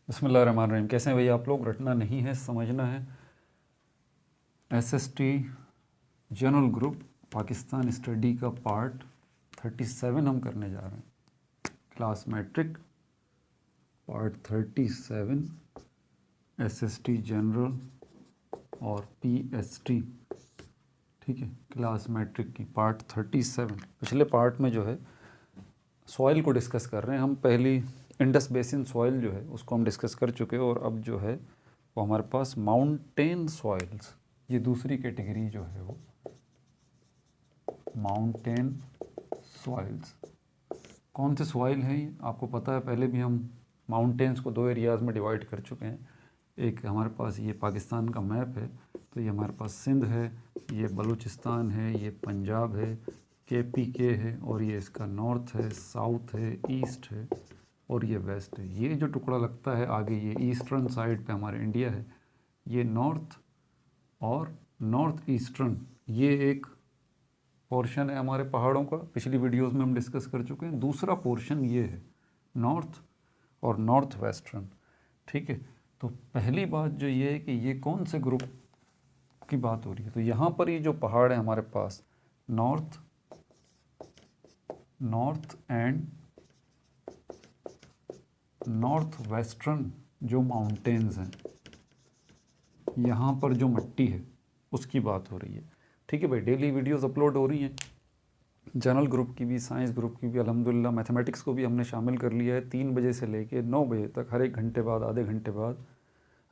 बिस्मिल्लाहिर्रहमानिर्रहीम। कैसे हैं भैया आप लोग? रटना नहीं है, समझना है। SST general group Pakistan study का पार्ट 37 हम करने जा रहे हैं। Class matric part 37 SST general और पीएसटी, ठीक है, क्लास मैट्रिक की पार्ट 37। पिछले पार्ट में जो है सॉइल को डिस्कस कर रहे हैं हम। पहली इंडस बेसिन सॉइल जो है उसको हम डिस्कस कर चुके हैं, और अब जो है वो हमारे पास माउंटेन सॉइल्स, ये दूसरी कैटेगरी जो है वो माउंटेन सॉइल्स। कौन से सॉइल हैं ये आपको पता है? पहले भी हम माउंटेन्स को दो एरियाज़ में डिवाइड कर चुके हैं। एक हमारे पास ये पाकिस्तान का मैप है, तो ये हमारे पास सिंध है, ये बलूचिस्तान है, ये पंजाब है, KPK है, और ये इसका नॉर्थ है, साउथ है, ईस्ट है, और ये वेस्ट है। ये जो टुकड़ा लगता है आगे, ये ईस्टर्न साइड पे हमारे इंडिया है। ये नॉर्थ और नॉर्थ ईस्टर्न, ये एक पोर्शन है हमारे पहाड़ों का। पिछली वीडियोस में हम डिस्कस कर चुके हैं। दूसरा पोर्शन ये है नॉर्थ और नॉर्थ वेस्टर्न, ठीक है। तो पहली बात जो ये है कि ये कौन से ग्रुप की बात हो रही है? तो यहाँ पर ये जो पहाड़ है हमारे पास, नॉर्थ एंड नॉर्थ वेस्टर्न जो माउंटेन्स हैं, यहाँ पर जो मिट्टी है उसकी बात हो रही है, ठीक है भाई। डेली वीडियोस अपलोड हो रही हैं, जनरल ग्रुप की भी, साइंस ग्रुप की भी, अल्हम्दुलिल्लाह मैथमेटिक्स को भी हमने शामिल कर लिया है। 3 बजे से लेके 9 बजे तक हर एक घंटे बाद, आधे घंटे बाद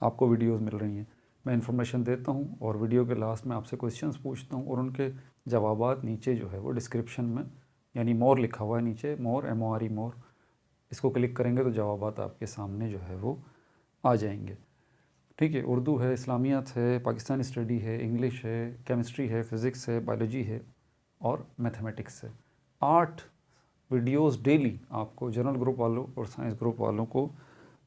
आपको वीडियोस मिल रही हैं। मैं इन्फॉर्मेशन देता हूँ और वीडियो के लास्ट में आपसे क्वेश्चंस पूछता हूँ, और उनके जवाबात नीचे जो है वो डिस्क्रिप्शन में, यानी मोर लिखा हुआ है नीचे, मोर MORE मोर, इसको क्लिक करेंगे तो जवाबात आपके सामने जो है वो आ जाएंगे, ठीक है। उर्दू है, इस्लामियात है, पाकिस्तानी स्टडी है, इंग्लिश है, केमिस्ट्री है, फ़िज़िक्स है, बायोलॉजी है और मैथमेटिक्स है। 8 वीडियोस डेली आपको जनरल ग्रुप वालों और साइंस ग्रुप वालों को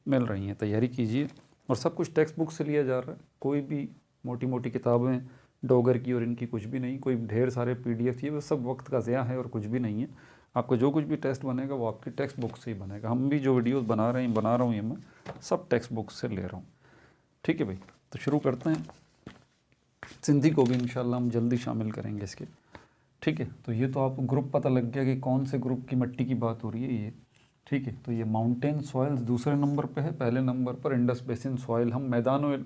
मिल रही हैं। तैयारी कीजिए, और सब कुछ टेक्स्ट बुक से लिया जा रहा है। कोई भी मोटी मोटी किताबें डॉगर की और इनकी कुछ भी नहीं, कोई ढेर सारे PDF, ये सब वक्त का ज़िया है और कुछ भी नहीं है। आपको जो कुछ भी टेस्ट बनेगा वो आपकी टेक्स्ट बुक से ही बनेगा। हम भी जो वीडियोस बना रहा हूँ ये मैं सब टेक्स्ट बुक से ले रहा हूँ, ठीक है भाई। तो शुरू करते हैं। सिंधी को भी इंशाल्लाह हम जल्दी शामिल करेंगे इसके, ठीक है। तो ये तो आपको ग्रुप पता लग गया कि कौन से ग्रुप की मिट्टी की बात हो रही है ये, ठीक है। तो ये माउंटेन सॉइल्स दूसरे नंबर पे है। पहले नंबर पर इंडस बेसिन सॉइल, हम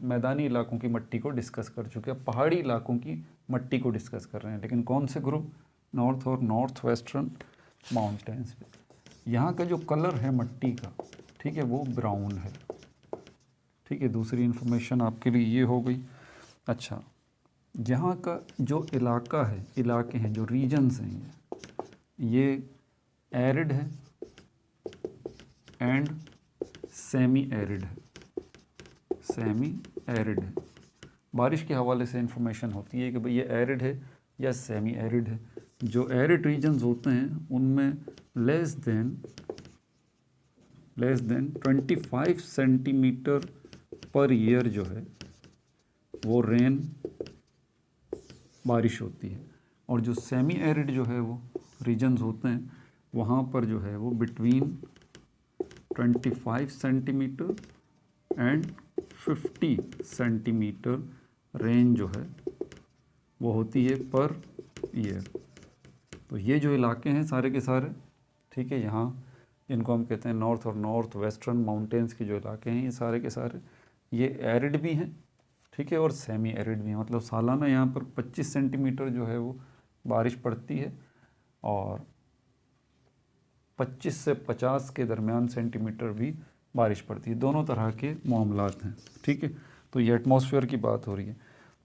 मैदानी इलाकों की मिट्टी को डिस्कस कर चुके हैं, पहाड़ी इलाकों की मिट्टी को डिस्कस कर रहे हैं। लेकिन कौन से ग्रुप? नॉर्थ और नॉर्थ वेस्टर्न माउंटेन्स पे। यहाँ का जो कलर है मिट्टी का, ठीक है, वो ब्राउन है, ठीक है। दूसरी इन्फॉर्मेशन आपके लिए ये हो गई। अच्छा, यहाँ का जो इलाका है, इलाके हैं, जो रीजन्स हैं, ये एरिड है एंड सेमी एरिड है। सेमी एरिड है। बारिश के हवाले से इंफॉर्मेशन होती है कि भाई ये एरिड है या सेमी एरिड है। जो एरिड रीजन्स होते हैं उनमें less than 25 centimetre per year जो है वो रेन, बारिश होती है। और जो सेमी एरिड जो है वो रीजन्स होते हैं, वहाँ पर जो है वो between 25 centimetre and 50 centimetre rain जो है वो होती है पर ईयर। तो ये जो इलाके हैं सारे के सारे, ठीक है, यहाँ इनको हम कहते हैं नॉर्थ और नॉर्थ वेस्टर्न माउंटेन्स के जो इलाके हैं, ये सारे के सारे ये एरिड भी हैं, ठीक है, और सेमी एरिड भी है। मतलब सालाना यहाँ पर 25 सेंटीमीटर जो है वो बारिश पड़ती है, और 25 से 50 के दरमियान सेंटीमीटर भी बारिश पड़ती है। दोनों तरह के मामलात हैं, ठीक है। तो ये एटमॉस्फेयर की बात हो रही है।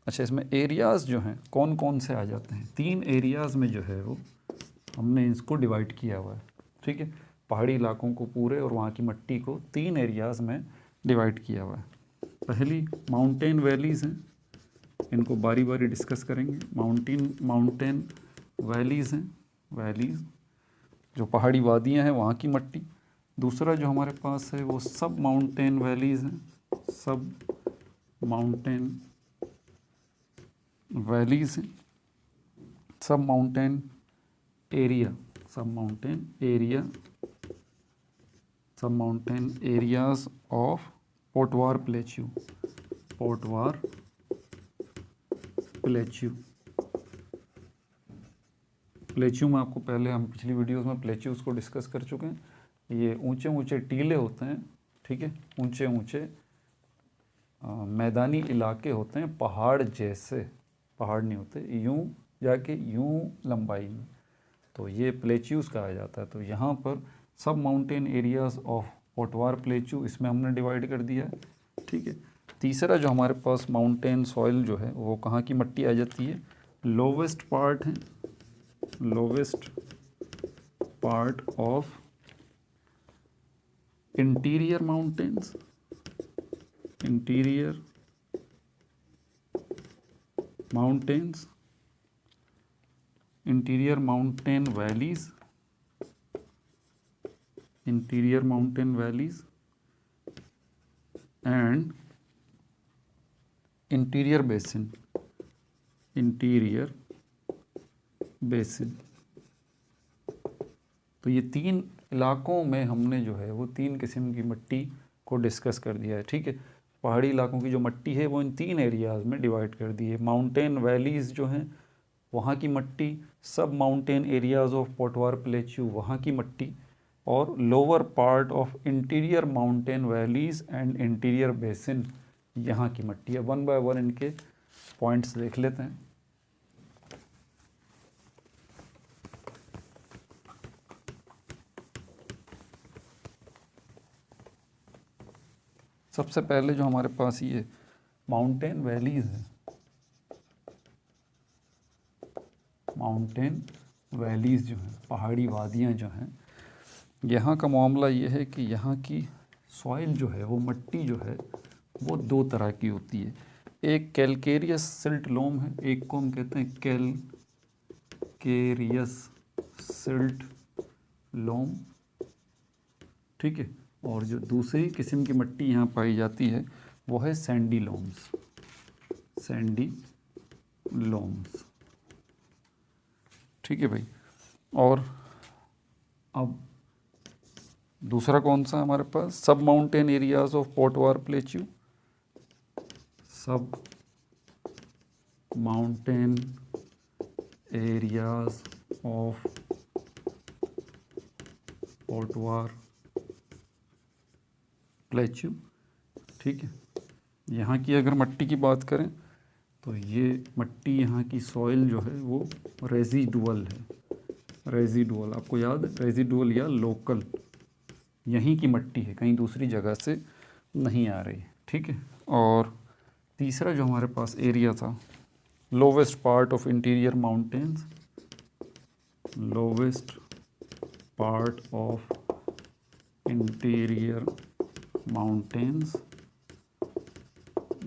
अच्छा, इसमें एरियाज़ जो हैं कौन कौन से आ जाते हैं? 3 एरियाज़ में जो है वो हमने इसको डिवाइड किया हुआ है, ठीक है। पहाड़ी इलाकों को पूरे और वहाँ की मिट्टी को 3 एरियाज़ में डिवाइड किया हुआ है। पहली माउंटेन वैलीज़ हैं, इनको बारी बारी डिस्कस करेंगे। माउंटेन वैलीज़ हैं, वैलीज़ जो पहाड़ी वादियाँ हैं वहाँ की मिट्टी। दूसरा जो हमारे पास है वो सब माउंटेन वैलीज़ हैं, सब माउंटेन वैलीज़ हैं, सब माउंटेन एरिया, सब माउंटेन एरिया, सब mountain areas of Potwar plateau, Potwar plateau. Plateau में आपको पहले हम पिछली वीडियोस में प्लेच्यूज को डिस्कस कर चुके हैं। ये ऊंचे ऊंचे टीले होते हैं, ठीक है, ऊंचे ऊंचे मैदानी इलाके होते हैं, पहाड़ जैसे, पहाड़ नहीं होते, यूं जाके यूं लंबाई में, तो ये प्लेच्यूज कहा जाता है। तो यहाँ पर सब mountain areas of Potwar plateau, इसमें हमने डिवाइड कर दिया है, ठीक है। तीसरा जो हमारे पास माउंटेन सॉइल जो है वो कहाँ की मिट्टी आ जाती है, लोवेस्ट पार्ट है, lowest part of interior mountains, interior mountains, interior mountain valleys, interior mountain valleys and interior basin, interior basin. तो ये तीन इलाकों में हमने जो है वो तीन किस्म की मिट्टी को डिस्कस कर दिया है, ठीक है। पहाड़ी इलाकों की जो मिट्टी है वो इन तीन एरियाज़ में डिवाइड कर दी है। माउंटेन वैलीज़ जो हैं वहाँ की मिट्टी, सब mountain areas of Potwar plateau वहाँ की मिट्टी, और lower part of interior mountain valleys and interior basin यहाँ की मिट्टी है। वन बाय वन इनके पॉइंट्स देख लेते हैं। सबसे पहले जो हमारे पास ये माउंटेन वैलीज़ है, माउंटेन वैलीज़ जो हैं, पहाड़ी वादियाँ जो हैं, यहाँ का मामला ये है कि यहाँ की सॉइल जो है वो मिट्टी जो है वो दो तरह की होती है। एक कैलकेरियस सिल्ट लोम है, एक को हम कहते हैं कैलकेरियस सिल्ट लोम, ठीक है। और जो दूसरी किस्म की मिट्टी यहाँ पाई जाती है वो है सैंडी लोम्स, सैंडी लोम्स, ठीक है भाई। और अब दूसरा कौन सा हमारे पास, sub mountain areas of Potwar plateau, sub mountain areas of Potwar plateau, ठीक है। यहाँ की अगर मिट्टी की बात करें तो ये मिट्टी, यहाँ की सॉइल जो है वो रेजिडुअल है, रेजिडुअल, आपको याद है रेजिडुअल या लोकल, यहीं की मिट्टी है, कहीं दूसरी जगह से नहीं आ रही, ठीक है। और तीसरा जो हमारे पास एरिया था, lowest part of interior mountains, lowest part of interior mountains,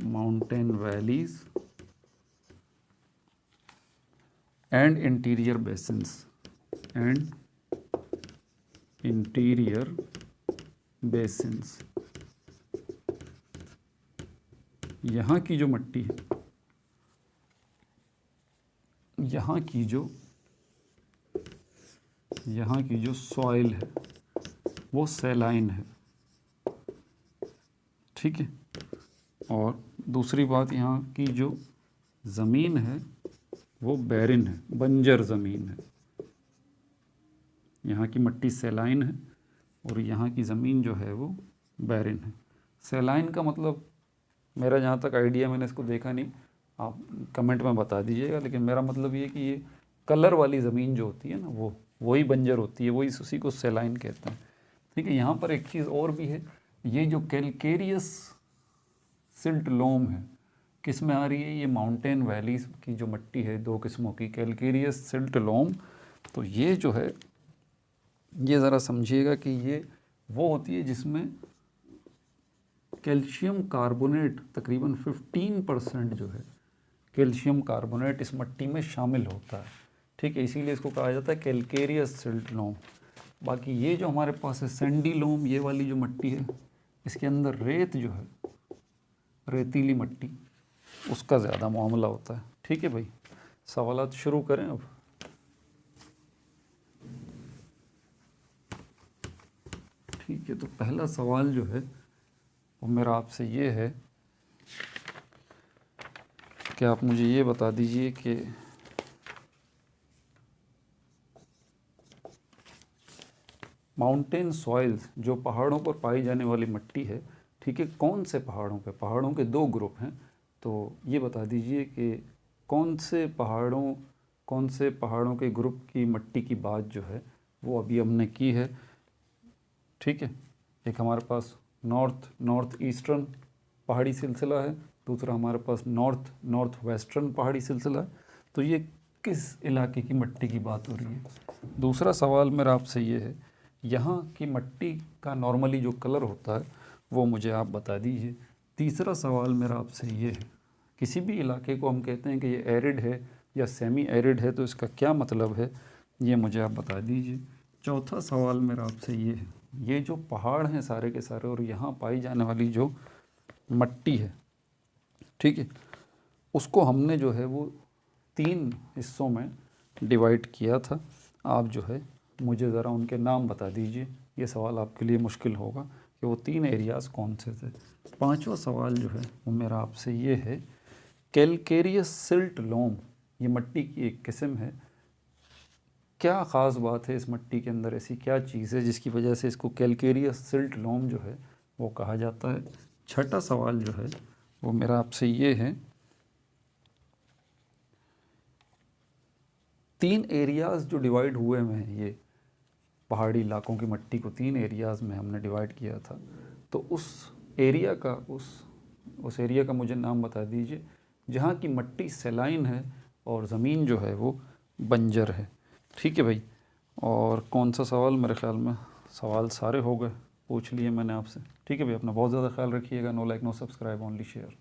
mountain valleys and interior basins, and interior basins. यहाँ की जो मिट्टी है, यहाँ की जो सॉइल है वो सैलाइन है, ठीक है। और दूसरी बात, यहाँ की जो ज़मीन है वो बैरिन है, बंजर ज़मीन है। यहाँ की मिट्टी सैलाइन है और यहाँ की ज़मीन जो है वो बैरिन है। सैलाइन का मतलब, मेरा जहाँ तक आइडिया, मैंने इसको देखा नहीं, आप कमेंट में बता दीजिएगा, लेकिन मेरा मतलब ये कि ये कलर वाली ज़मीन जो होती है ना वही बंजर होती है, वही उसी को सैलाइन कहते हैं, ठीक है। यहाँ पर एक चीज़ और भी है, ये जो कैलकेरियस सिल्ट लोम है किस में आ रही है, ये माउंटेन वैलीज की जो मिट्टी है, दो किस्मों की, कैलकेरियस सिल्ट लोम। तो ये जो है, ये ज़रा समझिएगा कि ये वो होती है जिसमें कैल्शियम कार्बोनेट तकरीबन 15% जो है कैल्शियम कार्बोनेट इस मिट्टी में शामिल होता है, ठीक है। इसीलिए इसको कहा जाता है कैलकेरियस सिल्ट लोम। बाकी ये जो हमारे पास है सैंडी लोम, ये वाली जो मिट्टी है, इसके अंदर रेत जो है, रेतीली मिट्टी, उसका ज़्यादा मामला होता है, ठीक है भाई। सवालात शुरू करें अब। ठीक है, तो पहला सवाल जो है वो मेरा आपसे ये है कि आप मुझे ये बता दीजिए कि माउंटेन सॉइल्स जो पहाड़ों पर पाई जाने वाली मिट्टी है, ठीक है, कौन से पहाड़ों पे, पहाड़ों के दो ग्रुप हैं, तो ये बता दीजिए कि कौन से पहाड़ों के ग्रुप की मिट्टी की बात जो है वो अभी हमने की है। ठीक है, एक हमारे पास नॉर्थ ईस्टर्न पहाड़ी सिलसिला है, दूसरा हमारे पास नॉर्थ वेस्टर्न पहाड़ी सिलसिला है। तो ये किस इलाके की मिट्टी की बात हो रही है। दूसरा सवाल मेरा आपसे ये है, यहाँ की मिट्टी का नॉर्मली जो कलर होता है वो मुझे आप बता दीजिए। तीसरा सवाल मेरा आपसे ये है, किसी भी इलाके को हम कहते हैं कि ये एरिड है या सेमी एरिड है, तो इसका क्या मतलब है, ये मुझे आप बता दीजिए। चौथा सवाल मेरा आपसे ये है, ये जो पहाड़ हैं सारे के सारे और यहाँ पाई जाने वाली जो मिट्टी है, ठीक है, उसको हमने जो है वो 3 हिस्सों में डिवाइड किया था। आप जो है मुझे ज़रा उनके नाम बता दीजिए। ये सवाल आपके लिए मुश्किल होगा कि वो 3 एरियाज़ कौन से थे। पांचवा सवाल जो है वो मेरा आपसे ये है, कैलकेरियस सिल्ट लोम ये मिट्टी की एक किस्म है, क्या ख़ास बात है इस मिट्टी के अंदर, ऐसी क्या चीज़ है जिसकी वजह से इसको कैलकेरियस सिल्ट लोम जो है वो कहा जाता है। छठा सवाल जो है वो मेरा आपसे ये है, 3 एरियाज़ जो डिवाइड हुए हुए हैं, ये पहाड़ी इलाकों की मिट्टी को 3 एरियाज़ में हमने डिवाइड किया था, तो उस एरिया का मुझे नाम बता दीजिए जहाँ की मिट्टी सैलाइन है और ज़मीन जो है वो बंजर है। ठीक है भाई, और कौन सा सवाल, मेरे ख्याल में सवाल सारे हो गए, पूछ लिए मैंने आपसे। ठीक है भाई, अपना बहुत ज़्यादा ख्याल रखिएगा। No like no subscribe, only share.